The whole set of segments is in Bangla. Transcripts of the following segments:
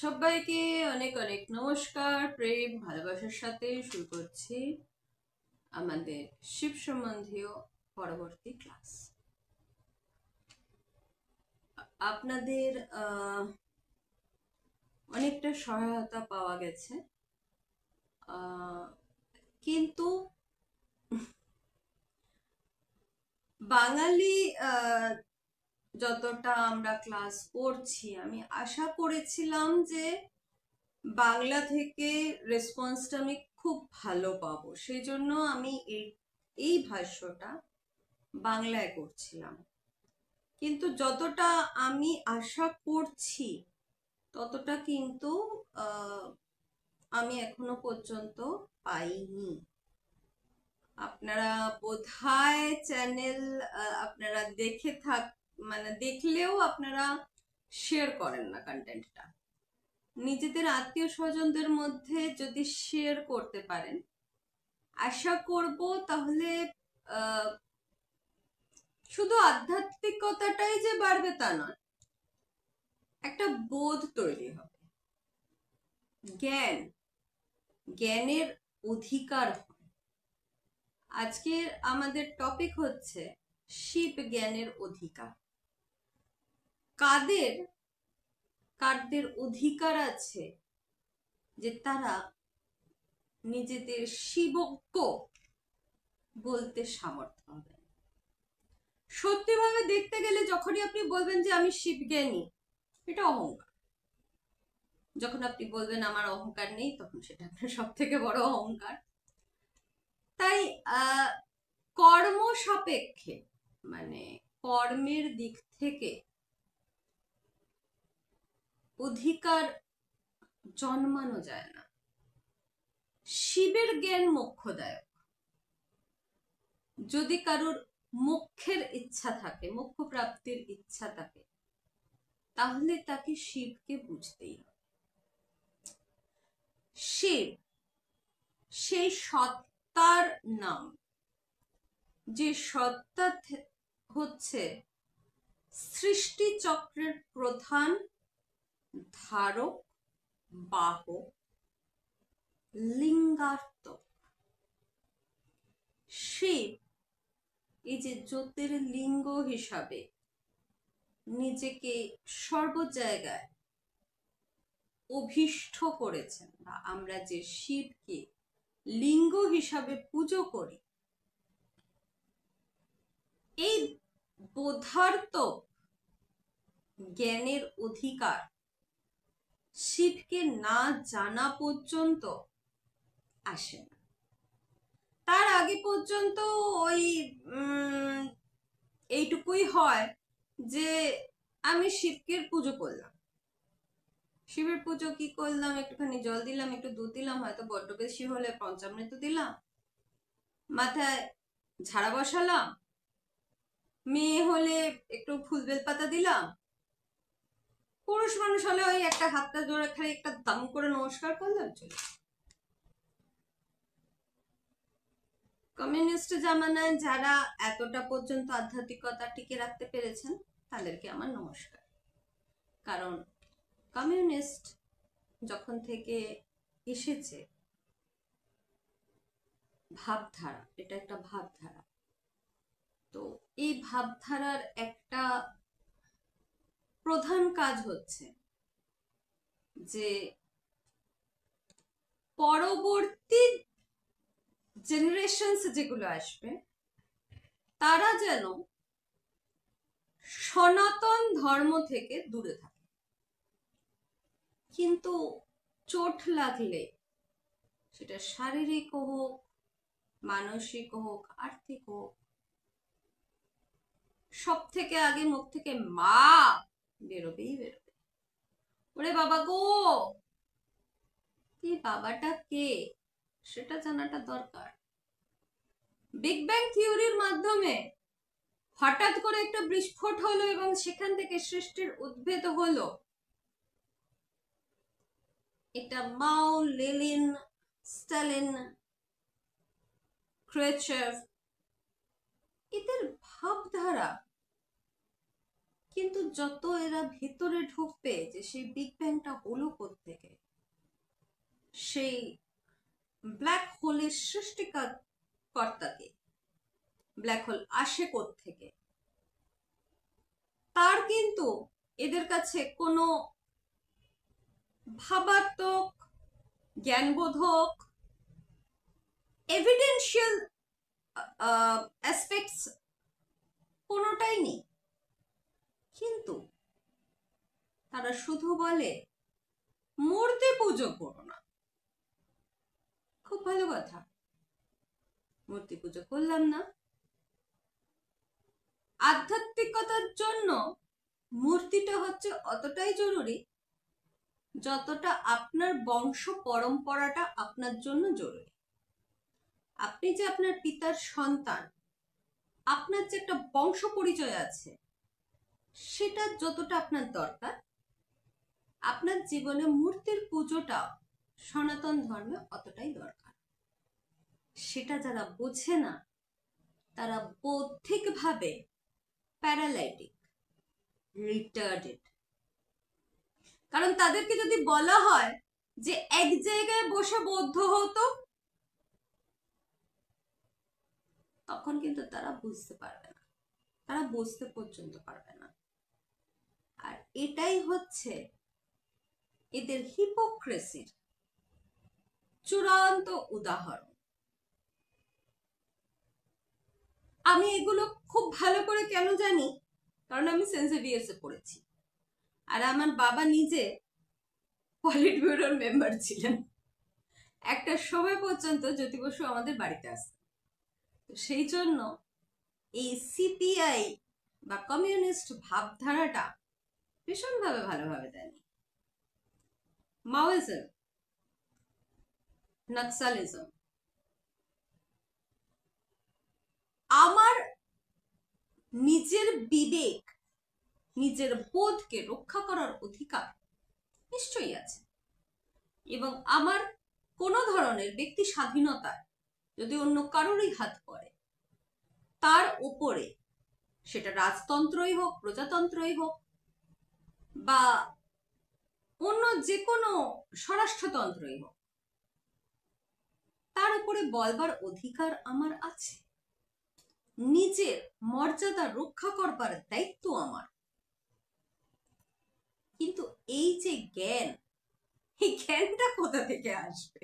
সবাইকে অনেক অনেক নমস্কার, প্রেম ভালোবাসার সাথে শুরু করছি আমাদের শিব সম্বন্ধীয় পরবর্তী ক্লাস। আপনাদের অনেকটা সহায়তা পাওয়া গেছে, কিন্তু বাঙালি যতটা আমরা ক্লাস করছি, আমি আশা করেছিলাম যে বাংলা থেকে রেসপন্সটা আমি খুব ভালো পাবো, সেই জন্য আমি এই ভাষ্যটা বাংলায় করছিলাম। কিন্তু যতটা আমি আশা করছি ততটা কিন্তু আমি এখনো পর্যন্ত পাইনি। আপনারা বোধহয় চ্যানেল আপনারা দেখলেও আপনারা শেয়ার করেন না কন্টেন্টটা। নিজেদের আত্মীয় স্বজনদের মধ্যে যদি শেয়ার করতে পারেন, আশা করব তাহলে শুধু আধ্যাত্মিকতাটাই যে বাড়বে তা নয়, একটা বোধ তৈরি হবে, জ্ঞানের অধিকার হয়। আজকের আমাদের টপিক হচ্ছে শিব জ্ঞানের অধিকার। কাদের অধিকার আছে যে তারা নিজেদের শিবজ্ঞ বলতে সামর্থ্য হবে। সত্যিভাবে দেখতে গেলে যখনই আপনি বলবেন যে আমি শিবজ্ঞানী, এটা অহংকার। যখন আপনি বলবেন আমার অহংকার নেই, তখন সেটা আপনার সব থেকে বড় অহংকার। তাই কর্ম সাপেক্ষে, মানে কর্মের দিক থেকে অধিকার জন্মানো যায় না। শিবের জ্ঞান মোক্ষদায়ক। যদি কারোর মোক্ষের ইচ্ছা থাকে, মোক্ষ প্রাপ্তির ইচ্ছা থাকে, তাহলে তাকে শিবকে বুঝতেই হবে। শিব সেই সত্তার নাম, যে সত্তা হচ্ছে সৃষ্টি চক্রের প্রধান ধারক, বাহক, লিঙ্গার্থক। শিব এই যে জ্যোতির্লিঙ্গ হিসাবে নিজেকে সর্ব জায়গায় অভিষ্ট করেছেন, বা আমরা যে শিবকে লিঙ্গ হিসাবে পুজো করি, এই বোধার্থ জ্ঞানের অধিকার শিবকে না জানা পর্যন্ত আসে না। তার আগে পর্যন্ত ওই এইটুকুই হয় যে আমি শিবকে পুজো করলাম। শিবের পুজো কি করলাম? একটুখানি জল দিলাম, একটু দুধ দিলাম, হয়তো বড্ড বেশি হলে পঞ্চামৃত দিলাম, মাথায় ঝাড়া বসালাম, মেয়ে হলে একটু ফুল বেলপাতা দিলাম, পুরুষ মানুষ হলে ওই একটা হাতটা জোড়া খালি একটা দাম করে নমস্কার করলাম, চলে। কমিউনিস্ট জামানায় যারা এতটা পর্যন্ত আধ্যাত্মিকতা টিকে রাখতে পেরেছেন, তাদেরকে আমার নমস্কার। কারণ কমিউনিস্ট যখন থেকে এসেছে, ভাবধারা, এটা একটা ভাবধারা। তো এই ভাবধারার একটা প্রধান কাজ হচ্ছে যে পরবর্তী জেনারেশনস যেগুলো আসবে, তারা যেন সনাতন ধর্ম থেকে দূরে থাকে। কিন্তু চোট লাগলে, সেটা শারীরিক হোক, মানসিক হোক, আর্থিক হোক, সব থেকে আগে মুখ থেকে মা বেরোবেই বেরোবে। ওরে বাবা গো, এই বাবাটা কে, সেটা জানাটা দরকার। বিগ ব্যাং থিওরির মাধ্যমে হঠাৎ করে একটা বিস্ফোট হলো এবং সেখান থেকে সৃষ্টির উদ্ভেদ হলো। এটা মাও, লেনিন, স্টালিন, ক্রুশ্চেভ, এদের ভাবধারা কিন্তু যত এরা ভেতরে ঢুকবে যে সেই বিগ ব্যাংটা হলো কোত্থেকে, সেই ব্ল্যাক হোলের সৃষ্টিকর্তাকে, ব্ল্যাক হোল আসে কোত্থেকে, তার কিন্তু এদের কাছে কোনো ভাবাত্মক, জ্ঞানবোধক, এভিডেন্সিয়াল অ্যাসপেক্টস কোনোটাই নেই। কিন্তু তারা শুধু বলে মূর্তি পুজো করো না। খুব ভালো কথা, মূর্তি পুজো করলাম না। আধ্যাত্মিকতার জন্য মূর্তিটা হচ্ছে অতটাই জরুরি যতটা আপনার বংশ পরম্পরাটা আপনার জন্য জরুরি। আপনি যে আপনার পিতার সন্তান, আপনার যে একটা বংশ পরিচয় আছে, সেটা যতটা আপনার দরকার, আপনার জীবনে মূর্তির পুজোটা সনাতন ধর্মে অতটাই দরকার। সেটা যারা বোঝে না তারা বৌদ্ধিকভাবে প্যারালাইটিক, রিটার্ডেড। কারণ তাদেরকে যদি বলা হয় যে এক জায়গায় বসে বৌদ্ধ হতো, তখন কিন্তু তারা বুঝতে পারবে না, তারা বুঝতে পর্যন্ত পারবে না। আর এটাই হচ্ছে এদের হিপোক্রেসির চূড়ান্ত উদাহরণ। আমি এগুলো খুব ভালো করে কেন জানি, কারণ আমি সেন্ট জেভিয়ার্সে পড়েছি, আর আমার বাবা নিজে পলিট ব্যুরোর মেম্বার ছিলেন। একটা সময় পর্যন্ত জ্যোতি বসু আমাদের বাড়িতে আসতেন। তো সেই জন্য এই সিপিআই বা কমিউনিস্ট ভাবধারাটা ভীষণভাবে ভালোভাবে জানি। মাওইজম, নক্সালিজম, আমার নিজের বিবেক, নিজের বোধকে রক্ষা করার অধিকার নিশ্চয়ই আছে, এবং আমার কোনো ধরনের ব্যক্তি স্বাধীনতায় যদি অন্য কারোরই হাত পড়ে, তার উপরে সেটা রাজতন্ত্রই হোক, প্রজাতন্ত্রই হোক, বা অন্য যে কোনো স্বরাষ্ট্রতন্ত্রই হোক, তার উপরে বলবার অধিকার আমার আছে। নিজের মর্যাদা রক্ষা করবার দায়িত্ব আমার। কিন্তু এই যে জ্ঞান, এই জ্ঞানটা কোথা থেকে আসবে?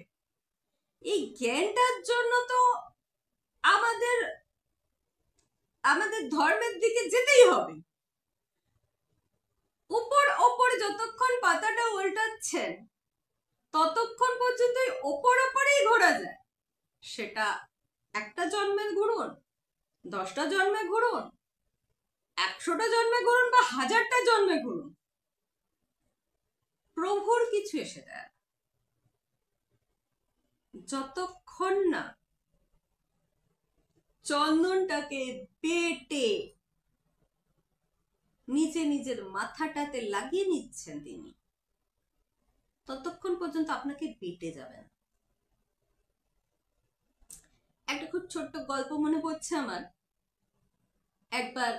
এই জ্ঞানটার জন্য তো আমাদের আমাদের ধর্মের দিকে যেতেই হবে। উপর যতক্ষণ পাতাটা উল্টাচ্ছেন ততক্ষণ পর্যন্ত ওপরেই ঘোরা যায়। সেটা একটা জন্মে ঘুরুন, 10টা জন্মে ঘুরুন, 100টা জন্মে ঘুরুন, বা 1000টা জন্মে ঘুরুন, প্রভুর কিছু এসে যায় যতক্ষণ না চন্দনটাকে পেটে নিজের মাথাটাতে লাগিয়ে নিচ্ছেন তিনি, ততক্ষণ পর্যন্ত আপনাকে পেটে যাবেন। একটা খুব ছোট্ট গল্প মনে পড়ছে আমার। একবার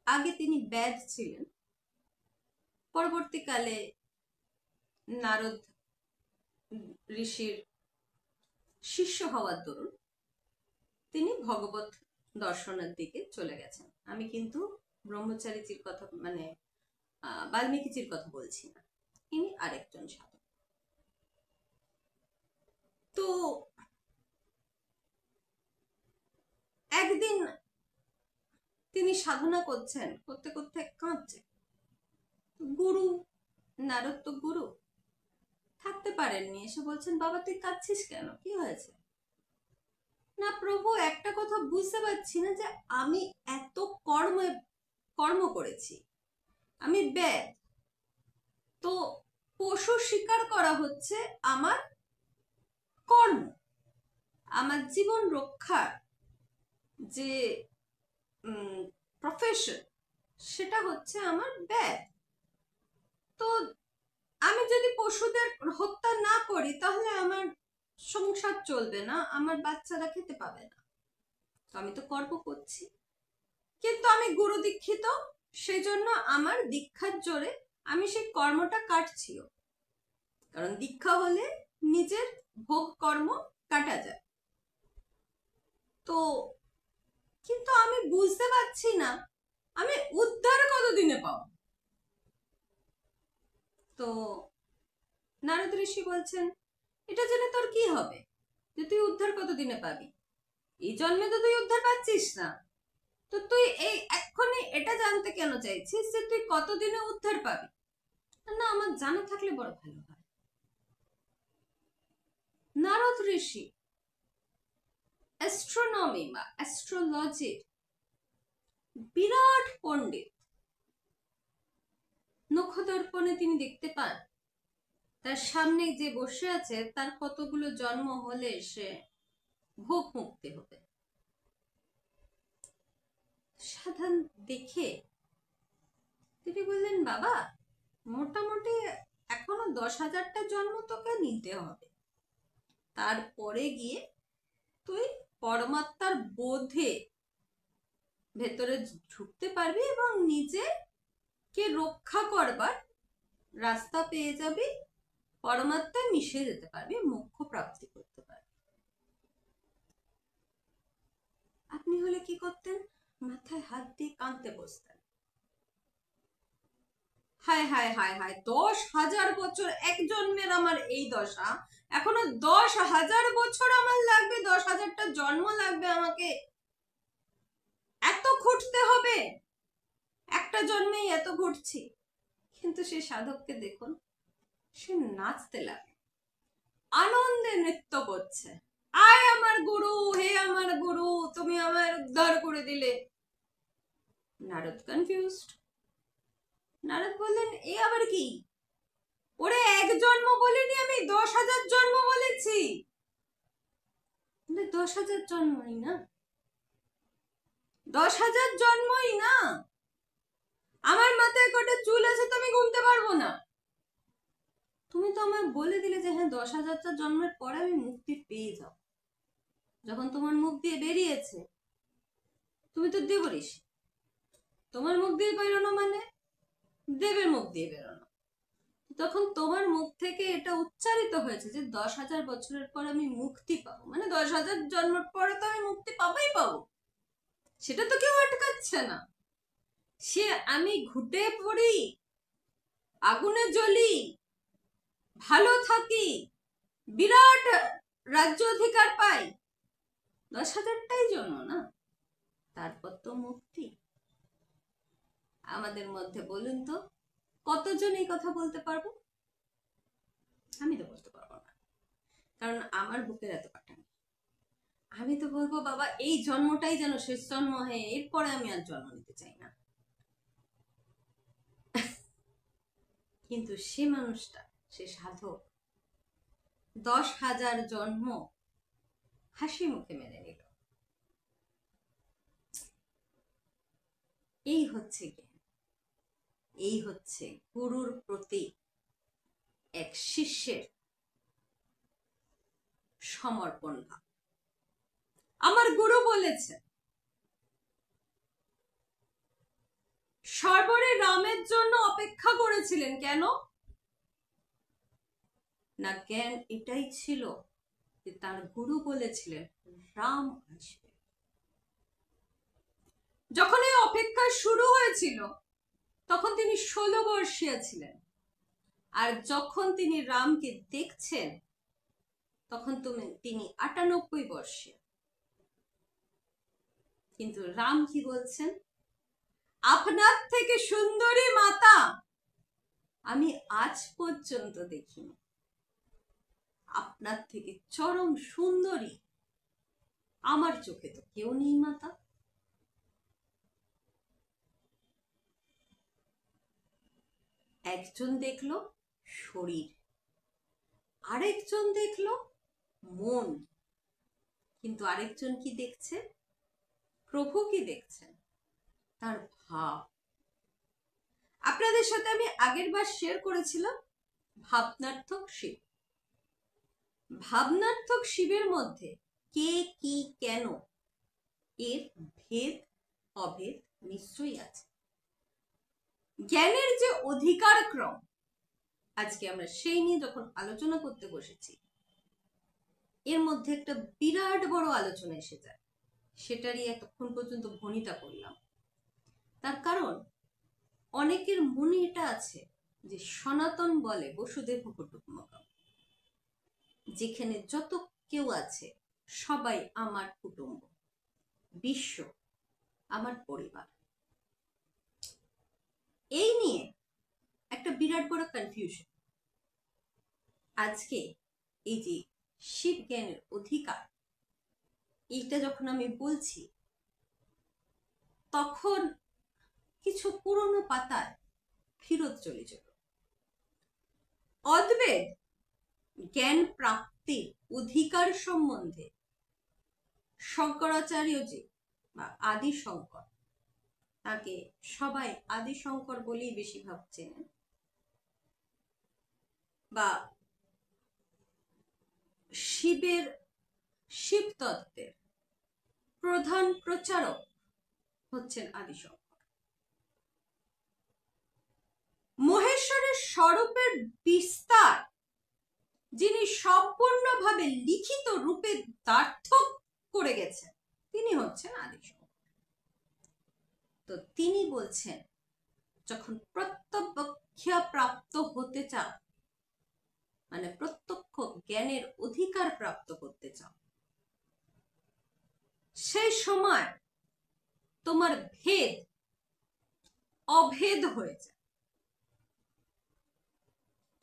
আগে তিনি ব্যাদ ছিলেন, পরবর্তীকালে নারদ ঋষির শিষ্য হওয়ার দরুন তিনি ভগবত দর্শনের দিকে চলে গেছেন। আমি কিন্তু ব্রহ্মচারীজির কথা, মানে বাল্মীকিজির কথা বলছি না, ইনি আরেকজন সাধক। তো একদিন তিনি সাধনা করছেন, করতে করতে কাঁদছে। গুরু, নারদ তো গুরু, থাকতে পারেননি, এসে বলছেন, বাবা তুই কাঁদছিস কেন, কি হয়েছে? না প্রভু, একটা কথা বুঝতে পারছি না যে আমি এত কর্ম করেছি, আমি ব্যাদ, তো পশু শিকার করা হচ্ছে আমার কর্ম, আমার জীবন রক্ষার যে প্রফেশন, সেটা হচ্ছে আমার ব্যাদ। তো আমি যদি পশুদের হত্যা না করি তাহলে আমার সংসার চলবে না, আমার বাচ্চারা খেতে পাবে না। তো আমি তো কর্ম করছি, কিন্তু আমি গুরু দীক্ষিত, সেজন্য আমার দীক্ষার জোরে আমি সেই কর্মটা কাটছিও। কারণ দীক্ষা হলে নিজের ভোগ কর্ম কাটা যায়। তো কিন্তু আমি বুঝতে পারছি না আমি উদ্ধার কতদিনে পাবো। তো নারদ ঋষি বলছেন, এটা জেনে তোর কি হবে যে তুই উদ্ধার কতদিনে পাবি? এই জন্মে তো তুই উদ্ধার পাচ্ছিস না, তো তুই এই এক্ষুনি এটা জানতে কেন চাইছিস যে তুই কতদিনে উদ্ধার পাবি? না, আমার জানা থাকলে বড় ভালো হয়। নারদ ঋষি অ্যাস্ট্রোনমি বা অ্যাস্ট্রোলজির বিরাট পণ্ডিত। নখদর্পণে তিনি দেখতে পান তার সামনে যে বসে আছে তার কতগুলো জন্ম হলে সে ভোগ মুক্তি হবে। সাধারণ দেখে তিনি বললেন, বাবা মোটামুটি এখনো 10,000টা জন্ম তোকে নিতে হবে, তারপরে গিয়ে তুই পরমাত্মার বোধে ভেতরে ঢুকতে পারবি এবং নিজেকে রক্ষা করবার রাস্তা পেয়ে যাবি, পরমাত্মায় মিশে যেতে পারবি, মোক্ষ প্রাপ্তি করতে পারবি। আপনি হলে কি করতেন? মাথায় হাত দিয়ে কাঁদতে বসতেন। হায় হায় হায় হায়, 10,000 বছর, এক জন্মের আমার এই দশা, এখনো 10,000 বছর আমার লাগবে, 10,000টা জন্ম লাগবে আমাকে, এত ঘুরতে হবে, একটা জন্মেই এত ঘুরছি। কিন্তু সে সাধককে দেখুন, সে নাচতে লাগে, আনন্দে নৃত্য করছে, আয় আমার গুরু, হে আমার গুরু, তুমি আমার উদ্ধার করে দিলে। নারদ কনফিউজড। নারদ বললেন, এ আবার কি? ওরে এক জন্ম বলিনি আমি, 10,000 জন্ম বলেছি। 10,000 জন্মই না, 10,000 জন্মই না। আমার মাথায় কটা চুল আছে তো আমি গুনতে পারবো না। তুমি তো আমায় বলে দিলে যে হ্যাঁ 10,000টা জন্মের পরে আমি মুক্তি পেয়ে যাও। যখন তোমার মুখ দিয়ে বেরিয়েছে, তুমি তো দেবঋষি, তোমার মুখ দিয়ে বেরোনো মানে দেবের মুখ দিয়ে বেরোনো। তখন তোমার মুখ থেকে এটা উচ্চারিত হয়েছে যে 10,000 বছরের পর আমি মুক্তি পাবো, মানে 10,000 জন্মের পরে তো আমি মুক্তি পাবোই পাবো, সেটা তো কেউ আটকাচ্ছে না। সে আমি ঘুটে পড়ি, আগুনে জ্বলি, ভালো থাকি, বিরাট রাজ্য অধিকার পাই, 10,000টাই জন্ম না, তারপর তো মুক্তি। আমাদের মধ্যে বলুন তো কতজন এই কথা বলতে পারবো? আমি তো বলতে পারবো না, কারণ আমার বুকের এত কাটা নেই। আমি তো বলবো, বাবা এই জন্মটাই যেন শেষ জন্ম হয়, এরপরে আমি আর জন্ম নিতে চাই না। কিন্তু সে মানুষটা, সে সাধক 10,000 জন্ম হাসি মুখে মেনে নিল। এই হচ্ছে জ্ঞান, এই হচ্ছে গুরুর প্রতি এক শিষ্যের সমর্পণ ভাব। আমার গুরু বলেছেন, সর্বরে রামের জন্য অপেক্ষা করেছিলেন, কেন না? জ্ঞান এটাই ছিল যে তার গুরু বলেছিলেন রাম আসবে। যখন এই অপেক্ষা শুরু হয়েছিল তখন তিনি 16 বর্ষীয় ছিলেন, আর যখন তিনি রামকে দেখছেন তখন তিনি 98 বর্ষীয়। কিন্তু রাম কি বলছেন? আপনার থেকে সুন্দরী মাতা আমি আজ পর্যন্ত দেখিনি, আপনার থেকে চরম সুন্দরী আমার চোখে তো কেউ নেই মাতা। একজন দেখলো শরীর, আরেকজন দেখলো মন, কিন্তু আরেকজন কি দেখছে? প্রভু কি দেখছেন? তার ভাব। আপনাদের সাথে আমি আগের বার শেয়ার করেছিলাম ভাবনার্থক শিব। ভাবনার্থক শিবের মধ্যে কে কি কেন এর ভেদ অভেদ নিশ্চয়ই আছে। জ্ঞানের যে অধিকার ক্রম, আজকে আমরা সেই নিয়ে যখন আলোচনা করতে বসেছি, এর মধ্যে একটা বিরাট বড় আলোচনা এসে যায়। সেটারই এতক্ষণ পর্যন্ত ভনিতা করলাম। তার কারণ অনেকের মনে এটা আছে যে সনাতন বলে বসুদেব কুটুম্বকম, যেখানে যত কেউ আছে সবাই আমার কুটুম্ব, বিশ্ব আমার পরিবার। এই নিয়ে একটা বিরাট বড় কনফিউশন। আজকে এই যে শিব জ্ঞানের অধিকার, এইটা যখন আমি বলছি, তখন কিছু পুরনো পাতায় ফিরত চলে যাব। অদ্বৈত জ্ঞান প্রাপ্তির অধিকার সম্বন্ধে শঙ্করাচার্যজি বা আদি শঙ্কর, তাকে সবাই আদি শঙ্কর বলেই বেশি ভাবছেন, বা শিবের শিব তত্ত্বের প্রধান প্রচারক হচ্ছেন আদি শঙ্কর। মহেশ্বরের স্বরূপের বিস্তার যিনি সম্পূর্ণভাবে লিখিত রূপে দ্বার্থক করে গেছেন, তিনি হচ্ছেন আদি শঙ্কর। তো তিনি বলছেন, যখন প্রত্যক্ষা প্রাপ্ত হতে চাও, মানে প্রত্যক্ষ জ্ঞানের অধিকার প্রাপ্ত করতে চাও, সেই সময় তোমার ভেদ অভেদ হয়ে যায়।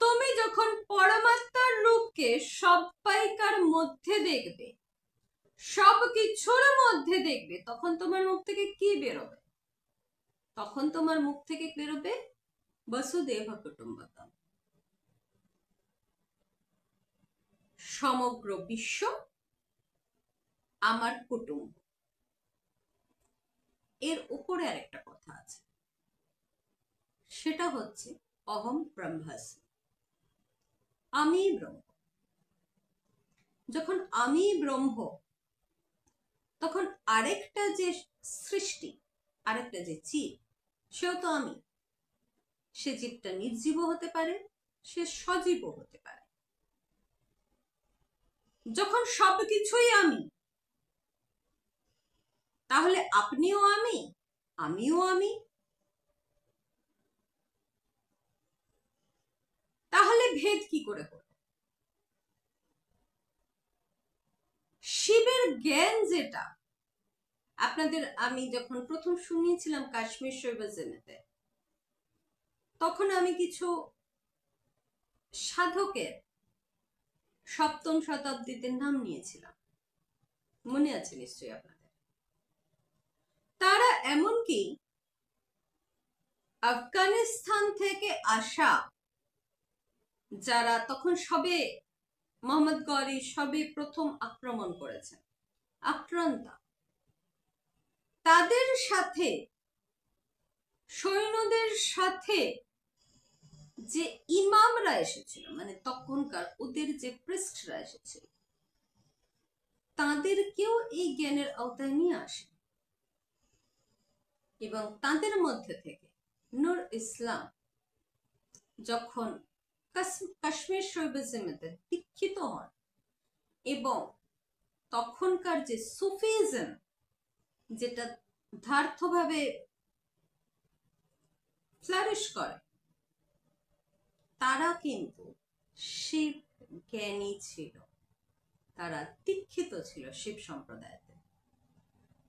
তুমি যখন পরমাত্মার রূপকে সবাইকার মধ্যে দেখবে, সবকিছুর মধ্যে দেখবে, তখন তোমার মুখ থেকে কি বেরোবে? তখন তোমার মুখ থেকে বেরোবে বসুদেব কুটুম্বকম, সমগ্র বিশ্ব আমার কুটুম্ব। এর উপরে আরেকটা কথা আছে, সেটা হচ্ছে অহম ব্রহ্মাস্মি, আমি ব্রহ্ম। যখন আমি ব্রহ্ম, তখন আরেকটা যে সৃষ্টি, আরেকটা যে জীব, সেও তো আমি। সে জীবটা নির্জীব হতে পারে, সে সজীব হতে পারে। যখন সবকিছুই আমি, তাহলে আপনিও আমি, আমিও আমি। তাহলে ভেদ কি করে হলো? শিবের জ্ঞান যেটা আপনাদের, আমি যখন প্রথম শুনিয়েছিলাম কাশ্মীর শৈবজমেতে, তখন আমি কিছু সাধকের সপ্তম শতাব্দীতে নাম নিয়েছিলাম, মনে আছে নিশ্চয়ই আপনাদের। তারা এমনকি আফগানিস্তান থেকে আসা, যারা তখন সবে মোহাম্মদ গৌরি সবে প্রথম আক্রমণ করেছেন, আক্রান্তা, তাদের সাথে, সৈন্যদের সাথে যে ইমামরা এসেছিল, মানে তখনকার ওদের যে প্রিস্টরা এসেছিল, তাদেরকেও এই জ্ঞানের আওতায় নিয়ে আসে। এবং তাদের মধ্যে থেকে নূর ইসলাম যখন কাশ্মীর শৈবজমেতে দীক্ষিত হন, এবং তখনকার যে সুফিজম, যেটা যথার্থভাবে ফ্লারিশ করে, তারা কিন্তু শিব জ্ঞানী ছিল, তারা দীক্ষিত ছিল শিব সম্প্রদায়তে।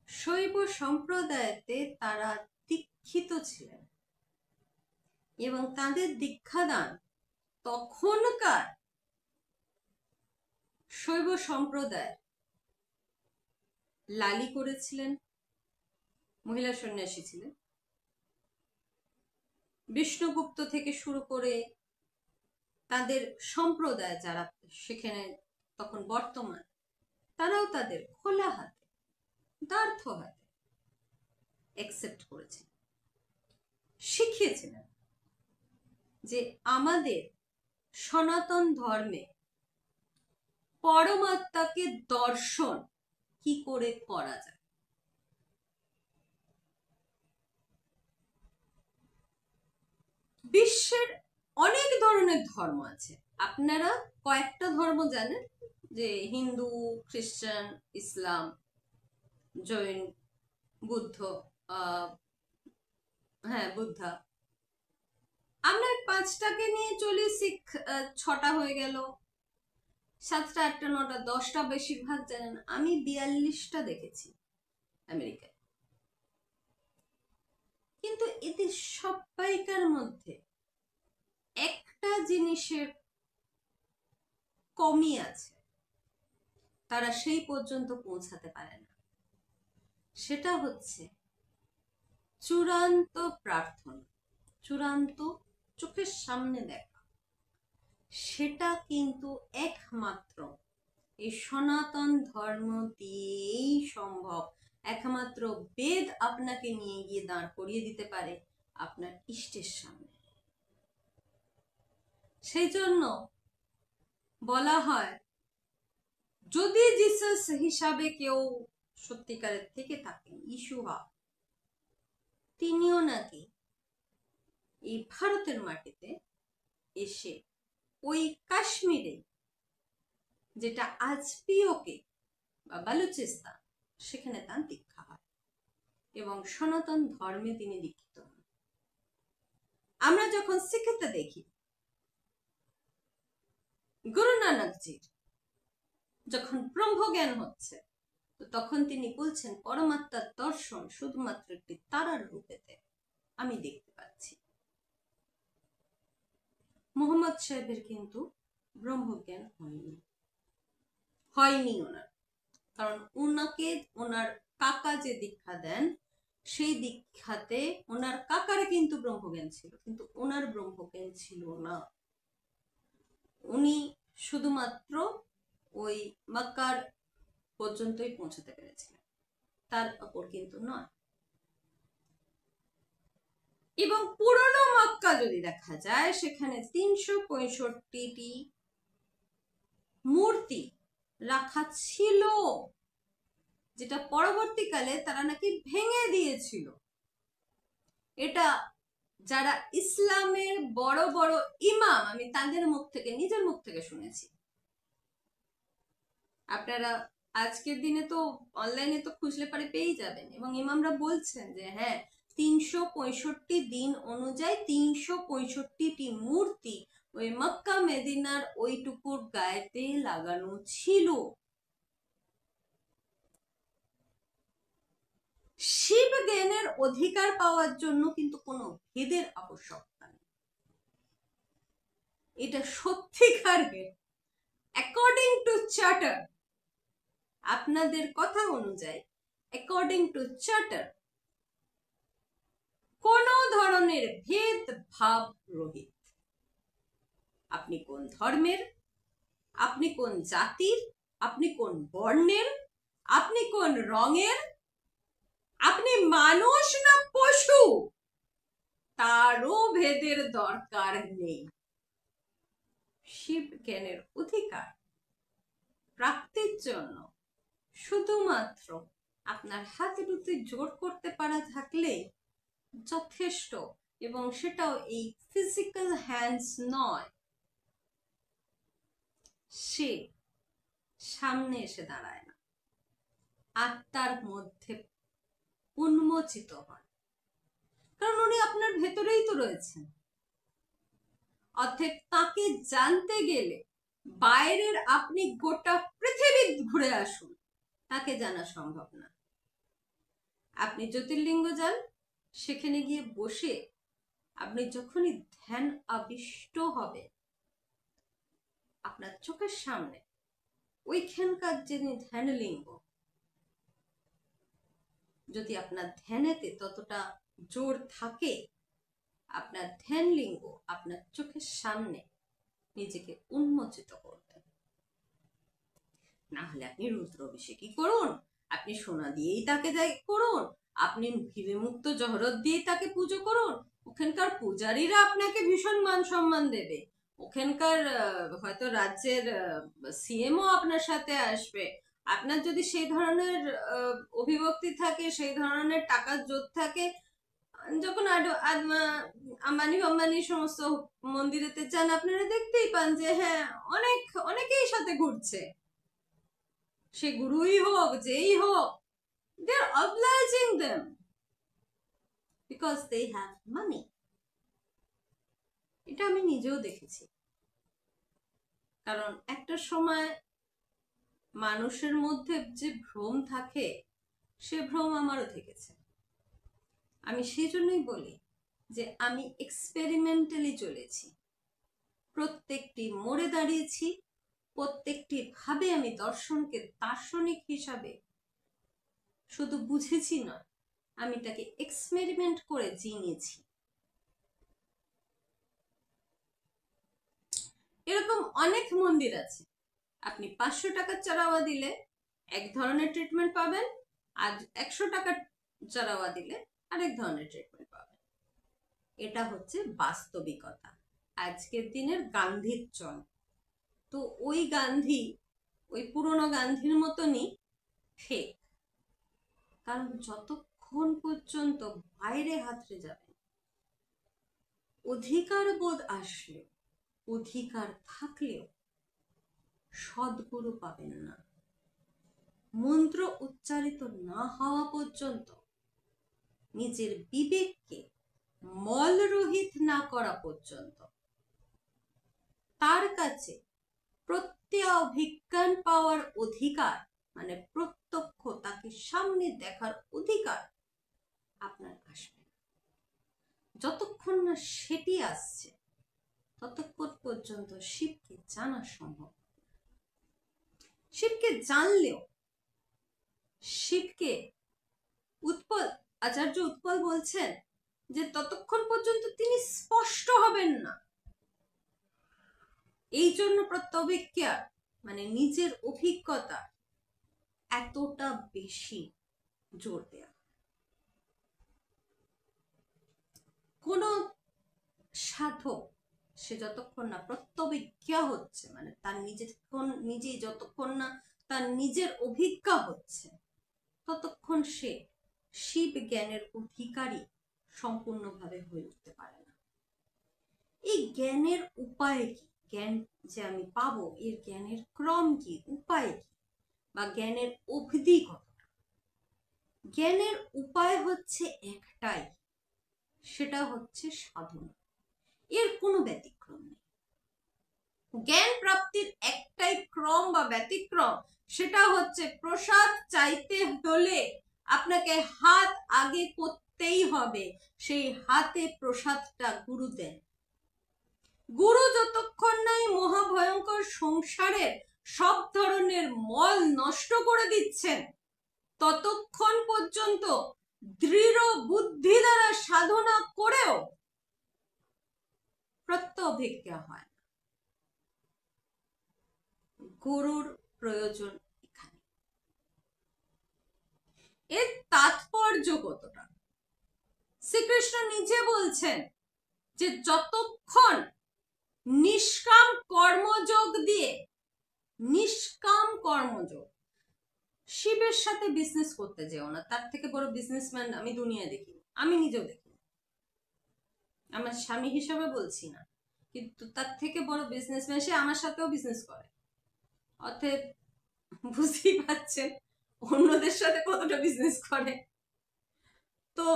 শৈব সম্প্রদায়তে তারা দীক্ষিত ছিলেন, এবং তাদের দীক্ষাদান তখনকার শৈব সম্প্রদায় লালি করেছিলেন, মহিলা সন্ন্যাসী ছিলেন। বিষ্ণুগুপ্ত থেকে শুরু করে তাদের সম্প্রদায় যারা সেখানে তখন বর্তমান, তারাও তাদের খোলা হাতে, দ্বার্থ হাতে অ্যাকসেপ্ট করেছেন, শিখিয়েছিলেন যে আমাদের সনাতন ধর্মে পরমাত্মাকে দর্শন কি করে করা যায়। বিশ্বের অনেক ধরনের ধর্ম আছে। আপনারা কয়েকটা ধর্ম জানেন, যে হিন্দু, খ্রিস্টান, ইসলাম, জৈন, বুদ্ধ, হ্যাঁ বুদ্ধা। আমরা 5টাকে নিয়ে চলি, শিখ 6টা হয়ে গেল, 7টা, 8টা, 9টা, 10টা বেশিরভাগ জানেন। আমি 42টা দেখেছি আমেরিকায়। কিন্তু এদের সবাইকার মধ্যে একটা জিনিসের কমই আছে, তারা সেই পর্যন্ত পৌঁছাতে পারে না। সেটা হচ্ছে চূড়ান্ত প্রার্থনা, চূড়ান্ত চোখের সামনে দেখা। সেটা কিন্তু একমাত্র এই সনাতন ধর্ম দিয়েই সম্ভব। একমাত্র বেদ আপনাকে নিয়ে গিয়ে দাঁড় করিয়ে দিতে পারে আপনার ইষ্টের সামনে। সেই জন্য বলা হয়, যদি জিসাস হিসাবে কেউ সত্যিকারের থেকে থাকেন, ইশুহা, তিনিও নাকি এই ভারতের মাটিতে এসে ওই কাশ্মীরে, যেটা আজ পিওকে বা বালুচিস্তান, সেখানে তার দীক্ষা হয় এবং সনাতন ধর্মে তিনি দীক্ষিত হন। আমরা যখন শিখতে দেখি, গুরু নানকজির যখন ব্রহ্মজ্ঞান হচ্ছে, তো তখন তিনি বলছেন পরমাত্মার দর্শন শুধুমাত্র একটি তারার রূপেতে আমি দেখতে পাচ্ছি। মোহাম্মদ সাহেবের কিন্তু ব্রহ্মজ্ঞান হয়নি ওনার, কারণ ওনাকে ওনার কাকা যে দীক্ষা দেন, সেই দীক্ষাতে ওনার কাকারে কিন্তু ব্রহ্মজ্ঞান ছিল, কিন্তু ওনার ব্রহ্মজ্ঞান ছিল না। উনি শুধুমাত্র ওই মক্কার পর্যন্তই পৌঁছাতে পেরেছিলেন, তার উপর কিন্তু নয়। এবং পুরনো মক্কা যদি দেখা যায়, সেখানে 365টি মূর্তি রাখা ছিল, যেটা পরবর্তীকালে তারা নাকি ভেঙে দিয়েছিল। এটা যারা ইসলামের বড় বড় ইমাম, আমি তাদের মুখ থেকে, নিজের মুখ থেকে শুনেছি। আপনারা আজকের দিনে তো অনলাইনে তো খুঁজলে পারে পেয়ে যাবেন। এবং ইমামরা বলছেন যে হ্যাঁ, 365 দিন অনুযায়ী 365টি মূর্তি ওই মক্কা মেদিনার ওইটুকুর গায়েতে লাগানো ছিল। শিব জ্ঞানের অধিকার পাওয়ার জন্য কিন্তু কোনো ভেদের আবশ্যকতা নেই। এটা সত্যিকারের অ্যাকর্ডিং টু চার্টার, আপনাদের কথা অনুযায়ী, অ্যাকর্ডিং টু চার্টার, কোন ধরনের ভেদভাব রহিত। আপনি কোন ধর্মের, আপনি কোন জাতির, আপনি কোন বর্ণের, আপনি কোন রঙের, আপনি মানুষ না পশু, তারও ভেদের দরকার নেই। শিব জ্ঞানের অধিকার প্রাপ্তির জন্য শুধুমাত্র আপনার হাতে দুটি জোর করতে পারা থাকলে যথেষ্ট, এবং সেটাও এই ফিজিক্যাল হ্যান্ডস নয়। সে সামনে এসে দাঁড়ায় না, আত্মার মধ্যে উন্মোচিত হন, কারণ উনি আপনার ভেতরেই তো রয়েছেন। অর্থাৎ তাকে জানতে গেলে বাইরের আপনি গোটা পৃথিবী ঘুরে আসুন, তাকে জানা সম্ভব না। আপনি জ্যোতির্লিঙ্গ যান, সেখানে গিয়ে বসে আপনি যখনই ধ্যান আবিষ্ট হবে, আপনার চোখের সামনে ওইখানকার যিনি ধ্যানলিঙ্গ, যদি আপনার ধ্যানেতে ততটা জোর থাকে, আপনার ধ্যানলিঙ্গ আপনার চোখের সামনে নিজেকে উন্মোচিত করবেন। না হলে আপনি রুদ্র অভিষেকই করুন, আপনি সোনা দিয়েই তাকে করুন, আপনি ভিড়মুক্ত জহরত দিয়ে তাকে পুজো করুন। ওখানকার পূজারীরা আপনাকে ভীষণ মান সম্মান দেবে, ওখানকার হয়তো রাজ্যের সিএমও আপনার সাথে আসবে। আপনার যদি সেই ধরনের অভিভক্তি থাকে, সেই ধরনের টাকার জোর থাকে, যখন আম্বানি ফাম্বানি সমস্ত মন্দিরেতে যান, আপনারা দেখতেই পান যে হ্যাঁ অনেকেই সাথে ঘুরছে, সে গুরুই হোক যেই হোক, they are obliging them because they have money. এটা আমি নিজেও দেখেছি। কারণ একটা সময় মানুষের মধ্যে যে ভ্রম থাকে, সে ভ্রম আমারও থেকেছে। আমি সেই জন্যই বলি যে আমি এক্সপেরিমেন্টালি চলেছি, প্রত্যেকটি মোড়ে দাঁড়িয়েছি, প্রত্যেকটি ভাবে আমি দর্শনকে দার্শনিক হিসাবে শুধু বুঝেছি নয়, আমি তাকে এক্সপেরিমেন্ট করে চিনেছি। এরকম অনেক মন্দির আছে, আপনি 500 টাকার চারাওয়া দিলে এক ধরনের ট্রিটমেন্ট পাবেন, আর 100 টাকার চারাওয়া দিলে আরেক ধরনের ট্রিটমেন্ট পাবেন। এটা হচ্ছে বাস্তবিকতা, আজকের দিনের গান্ধীর চল। তো ওই গান্ধী, ওই পুরনো গান্ধীর মতনই ফেক। কারণ যতক্ষণ পর্যন্ত বাইরে হাতড়ে যাবেন, অধিকার বোধ আসলেও, অধিকার থাকলেও সদ্গুরু পাবেন না। মন্ত্র উচ্চারিত না হওয়া পর্যন্ত, নিজের বিবেককে মলরহিত না করা পর্যন্ত, তার কাছে প্রত্যভিজ্ঞান পাওয়ার অধিকার, মানে প্রত্যক্ষ তাকে সামনে দেখার অধিকার আপনার আসবে। যতক্ষণ না সেটি আসছে, ততক্ষণ পর্যন্ত শিবকে জানা সম্ভব। শিবকে জানলেও, শিবকে আচার্য উৎপল বলছেন যে ততক্ষণ পর্যন্ত তিনি স্পষ্ট হবেন না। এই জন্য প্রত্যভিজ্ঞা মানে নিজের অভিজ্ঞতা এতটা বেশি জোর দেয়া। কোন সাধক সে যতক্ষণ না প্রত্যভিজ্ঞা হচ্ছে, মানে তার নিজে যতক্ষণ না তার নিজের অভিজ্ঞা হচ্ছে, ততক্ষণ সে শিব জ্ঞানের অধিকারী সম্পূর্ণভাবে হয়ে উঠতে পারে না। এই জ্ঞানের উপায় কি? জ্ঞান যে আমি পাবো, এর জ্ঞানের ক্রম কি, উপায় কি, বা জ্ঞানের অবধি কতটা? জ্ঞানের উপায় হচ্ছে একটাই, সেটা হচ্ছে সাধনা। এর কোনো ব্যতিক্রম নেই। জ্ঞান প্রাপ্তির একটাই ক্রম বা ব্যতিক্রম, সেটা হচ্ছে প্রসাদ চাইতে হলে আপনাকে হাত আগে করতেই হবে, সেই হাতে প্রসাদটা গুরু দেন। গুরু যতক্ষণ নাই মহাভয়ঙ্কর সংসারের সব ধরনের মল নষ্ট করে দিচ্ছেন, ততক্ষণ পর্যন্ত দৃঢ় বুদ্ধি দ্বারা সাধনা করেও প্রত্যভিজ্ঞা হয় না। গুরুর প্রয়োজন এখানে। এর তাৎপর্য কতটা? শ্রীকৃষ্ণ নিজে বলছেন যে যতক্ষণ নিষ্কাম কর্মযোগ দিয়ে, নিষ্কাম কর্মযোগ, শিবের সাথে বিজনেস করতে যেও না, তার থেকে বড় বিজনেসম্যান আমি দুনিয়ায় দেখি, আমি নিজেও দেখি, আমার স্বামী হিসাবে বলছি না, কিন্তু তার থেকে বড় বিজনেসম্যান, সে আমার সাথেও বিজনেস করে। অতএব বুঝতেই পারছেন অন্যদের সাথে কতটা বিজনেস করে। তো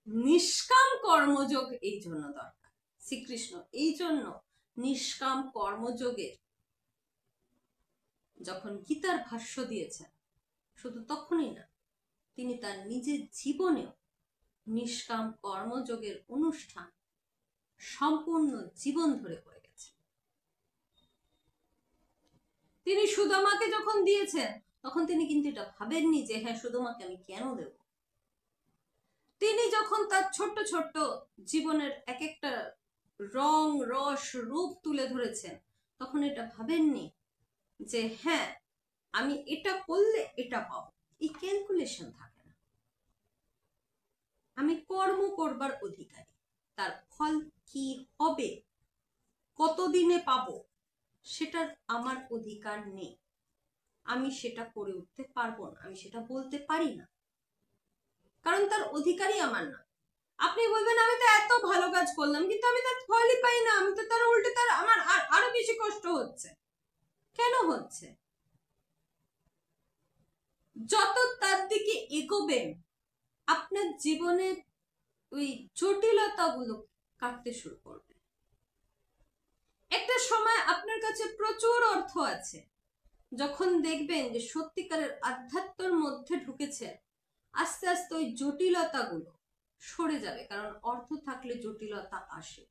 নিষ্কাম কর্মযোগ এই জন্য দরকার। শ্রীকৃষ্ণ এই জন্য নিষ্কাম কর্মযোগের যখন গীতার ভাষ্য দিয়েছেন, শুধু তখনই না, তিনি তার নিজের জীবনেও নিষ্কাম কর্মযোগের অনুষ্ঠান সম্পূর্ণ জীবন ধরে করে গেছেন। তিনি সুদামাকে যখন দিয়েছেন, তখন তিনি কিন্তু এটা ভাবেননি যে হ্যাঁ সুদামাকে আমি কেন দেব। তিনি যখন তার ছোট্ট ছোট্ট জীবনের এক একটা রং রস রূপ তুলে ধরেছেন, তখন এটা ভাবেননি যে হ্যাঁ আমি এটা করলে এটা পাবো। এই ক্যালকুলেশন থাকে না। আমি কর্ম করবার অধিকারী, তার ফল কি হবে, কতদিনে পাবো, সেটার আমার অধিকার নেই। আমি সেটা করে উঠতে পারবো না, আমি সেটা বলতে পারি না, কারণ তার অধিকারই আমার না। আপনি বলবেন আমি তো এত ভালো কাজ করলাম কিন্তু আমি তার ফলই পাই না, আমি তো তার উল্টে তার আমার আরো বেশি কষ্ট হচ্ছে। কেন হচ্ছে? যত তার দিকে এগোবেন আপনার জীবনের ওই জটিলতাগুলো কাটতে শুরু করবে। একটা সময় আপনার কাছে প্রচুর অর্থ আছে, যখন দেখবেন যে সত্যিকারের আধ্যাত্মের মধ্যে ঢুকেছে, আস্তে আস্তে ওই জটিলতাগুলো সরে যাবে। কারণ অর্থ থাকলে জটিলতা আসে।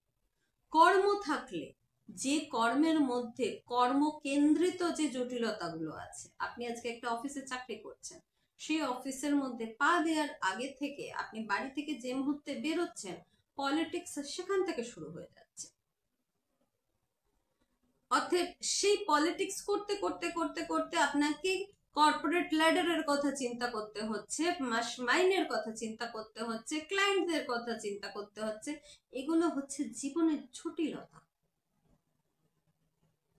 কর্ম থাকলে, যে কর্মের মধ্যে কর্মকেন্দ্রিত যে জটিলতাগুলো আছে, আপনি আজকে একটা অফিসে চাকরি করছেন, সেই অফিসের মধ্যে পা দেওয়ার আগে থেকে আপনি বাড়ি থেকে যে মুহূর্তে বেরোচ্ছেন, পলিটিক্স সেখান থেকে শুরু হয়ে যাচ্ছে। অর্থাৎ সেই পলিটিক্স করতে করতে করতে করতে আপনাকে কর্পোরেট ল্যাডারের কথা চিন্তা করতে হচ্ছে, মাইনের কথা চিন্তা করতে হচ্ছে, ক্লায়েন্টদের কথা চিন্তা করতে হচ্ছে। এগুলো হচ্ছে জীবনের জটিলতা।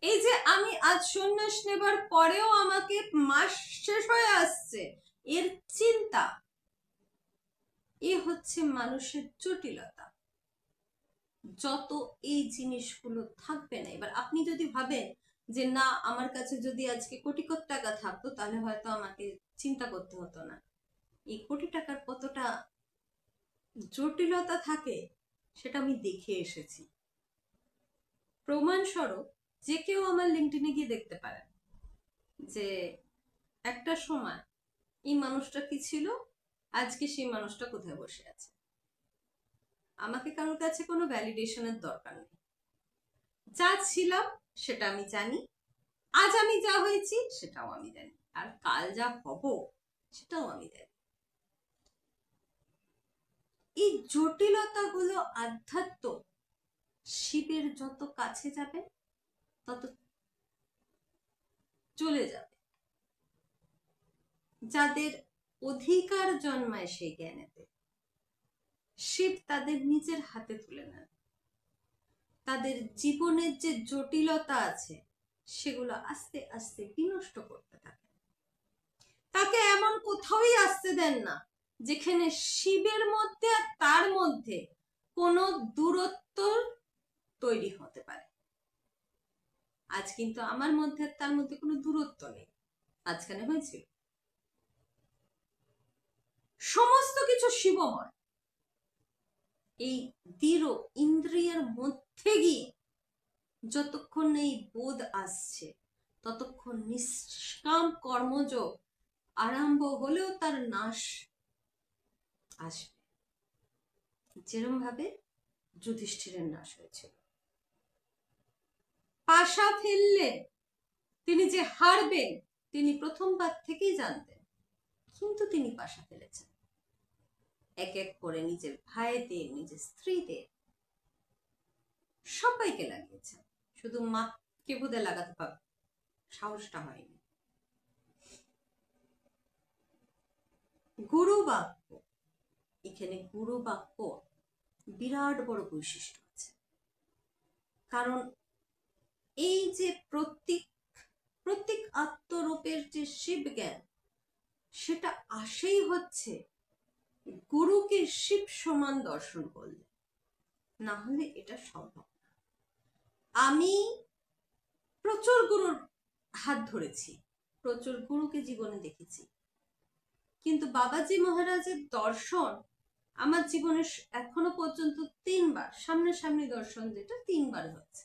এই যে আমি আজ সন্ন্যাস নেবার পরেও আমাকে মাস শেষ হয়ে আসছে, এর চিন্তা, এ হচ্ছে মানুষের জটিলতা। যত এই জিনিসগুলো থাকবে না, এবার আপনি যদি ভাবেন যে না আমার কাছে যদি আজকে কোটি কোটি টাকা থাকতো তাহলে হয়তো আমাকে চিন্তা করতে হতো না, এই কোটি টাকার কতটা জটিলতা থাকে সেটা আমি দেখে এসেছি। প্রমাণস্বরূপ যে কেউ আমার লিঙ্কডইনে গিয়ে দেখতে পারেন যে একটা সময় এই মানুষটা কি ছিল, আজকে সেই মানুষটা কোথায় বসে আছে। আমাকে কারোর কাছে কোনো ভ্যালিডেশনের দরকার নেই। যা ছিলাম সেটা আমি জানি, আজ আমি যা হয়েছি সেটাও আমি জানি, আর কাল যা হব সেটাও আমি জানি। এই জটিলতাগুলো আধ্যাত্ম শিবের যত কাছে যাবে তত চলে যাবে। যাদের অধিকার জন্মায় সেই জ্ঞানেতে, শিব তাদের নিজের হাতে তুলে নেন। তাদের জীবনের যে জটিলতা আছে সেগুলো আস্তে আস্তে বিনষ্ট করতে থাকে। তাকে এমন কোথাওই আসতে দেন না যেখানে শিবের মধ্যে আর তার মধ্যে কোনো দূরত্ব তৈরি হতে পারে। আজ কিন্তু আমার মধ্যে আর তার মধ্যে কোনো দূরত্ব নেই, আজকানে হয়েছিল। সমস্ত কিছু শিবময়। এই দৃঢ় ইন্দ্রিয়ের মধ্যে গিয়ে যতক্ষণ এই বোধ আসছে ততক্ষণ নিষ্কাম কর্মযোগ আরম্ভ হলেও তার নাশ আসবে, যেরকম ভাবে যুধিষ্ঠিরের নাশ হয়েছিল। পাশা ফেললে তিনি যে হারবেন তিনি প্রথমবার থেকেই জানতেন, কিন্তু তিনি পাশা ফেলেছেন। এক এক করে নিজের ভাইদের, নিজের স্ত্রীদের, সবাইকে লাগিয়েছেন, শুধু মাকে বোধে লাগাতে পারবে সাহসটা হয়নি। গুরু বাক্য, এখানে গুরু বাক্য বিরাট বড় বৈশিষ্ট্য আছে। কারণ এই যে প্রত্যেক আত্মরূপের যে শিব জ্ঞান, সেটা আসেই হচ্ছে গুরুকে শিব সমান দর্শন করলে, না হলে এটা সম্ভব না। আমি প্রচুর গুরুর হাত ধরেছি, প্রচুর গুরুকে জীবনে দেখেছি, কিন্তু বাবাজি মহারাজের দর্শন আমার জীবনে এখনো পর্যন্ত 3বার সামনাসামনি দর্শন, যেটা 3বার হচ্ছে।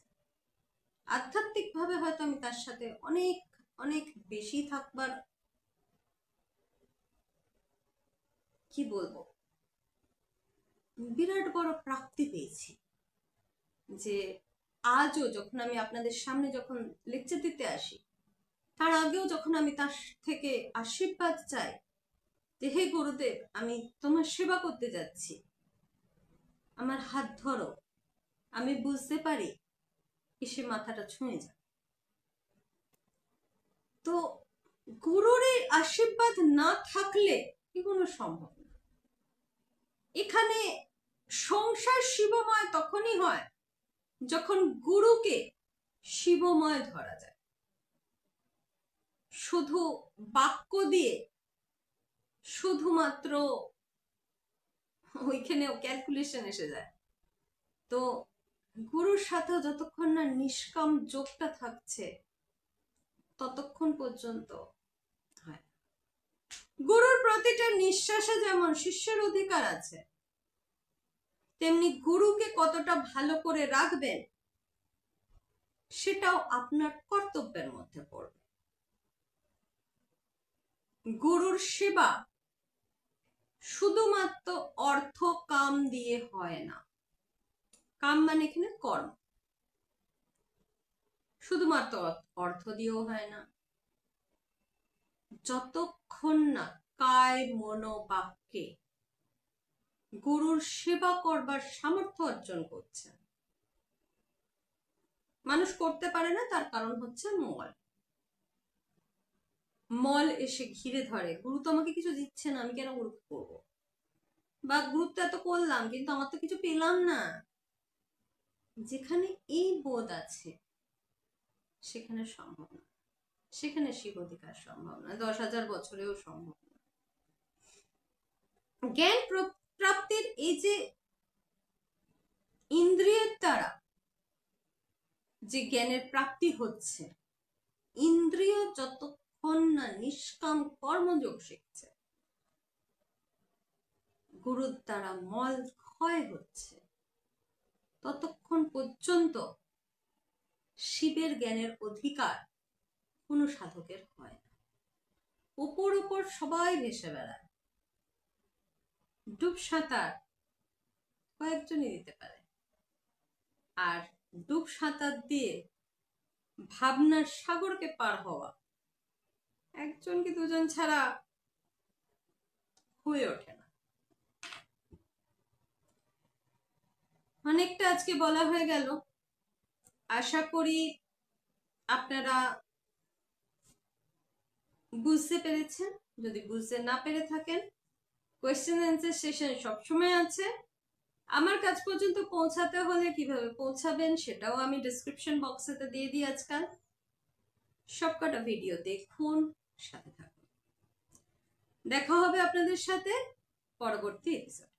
আধ্যাত্মিক ভাবে হয়তো আমি তার সাথে অনেক অনেক বেশি থাকবার, কি বলবো, বিরাট বড় প্রাপ্তি পেয়েছি। যে আজও যখন আমি আপনাদের সামনে যখন লেকচার দিতে আসি, তার আগেও যখন আমি তার থেকে আশীর্বাদ চাই যে হে গুরুদেব আমি তোমার সেবা করতে যাচ্ছি, আমার হাত ধরো, আমি বুঝতে পারি এসে মাথাটা ছুঁয়ে যায়। তো গুরুর এই আশীর্বাদ না থাকলে এগুলো সম্ভব না। এখানে সংসার শিবময় তখনই হয় যখন গুরুকে শিবময় ধরা যায়। শুধু বাক্য দিয়ে শুধুমাত্র ওইখানেও ক্যালকুলেশন এসে যায়। তো গুরুর সাথে যতক্ষণ না নিষ্কাম যোগটা থাকছে ততক্ষণ পর্যন্ত হয়। গুরুর প্রতিটা নিঃশ্বাসে যেমন শিষ্যের অধিকার আছে, তেমনি গুরুকে কতটা ভালো করে রাখবেন সেটাও আপনার কর্তব্যের মধ্যে পড়বে। গুরুর সেবা শুধুমাত্র অর্থ কাম দিয়ে হয় না। কাম মানে এখানে কর্ম। শুধুমাত্র অর্থ দিয়েও হয় না। যতক্ষণ না কায় মনোবাক্যে গুরুর সেবা করবার সামর্থ্য অর্জন করছে। মানুষ করতে পারে না, তার কারণ হচ্ছে মল। মল এসে ঘিরে ধরে, গুরু তো আমাকে কিছু দিচ্ছে না, আমি কেন গুরুত্ব করবো, বা গুরুত্ব এত করলাম কিন্তু আমার তো কিছু পেলাম না। যেখানে এই বোধ আছে সেখানে সম্ভব না, সেখানে শিব অধিকার সম্ভব না, 10,000 বছরেও সম্ভব না। জ্ঞান প্রাপ্তির এই যে ইন্দ্রিয়ের দ্বারা যে জ্ঞানের প্রাপ্তি হচ্ছে, ইন্দ্রিয় যতক্ষণ না নিষ্কাম কর্মযোগ শিখছে, গুরুর দ্বারা মল ক্ষয় হচ্ছে, ততক্ষণ পর্যন্ত শিবের জ্ঞানের অধিকার কোনো সাধকের হয় না। উপর উপর সবাই ভেসে বেড়ায়, ডুব সাঁতার কয়েকজনই দিতে পারে, আর ডুব সাঁতার দিয়ে ভাবনার সাগরকে পার হওয়া একজন কি দুজন ছাড়া হয়ে ওঠে না। অনেকটা আজকে বলা হয়ে গেল। আশা করি আপনারা বুঝতে পেরেছেন। যদি বুঝতে না পেরে থাকেন, কোয়েশ্চেন অ্যান্সার সেশন সবসময় আছে। আমার কাছ পর্যন্ত পৌঁছাতে হলে কিভাবে পৌঁছাবেন সেটাও আমি ডেসক্রিপশন বক্সেতে দিয়ে দিই আজকাল। সবকটা ভিডিও দেখুন, সাথে থাকুন। দেখা হবে আপনাদের সাথে পরবর্তী এপিসোড।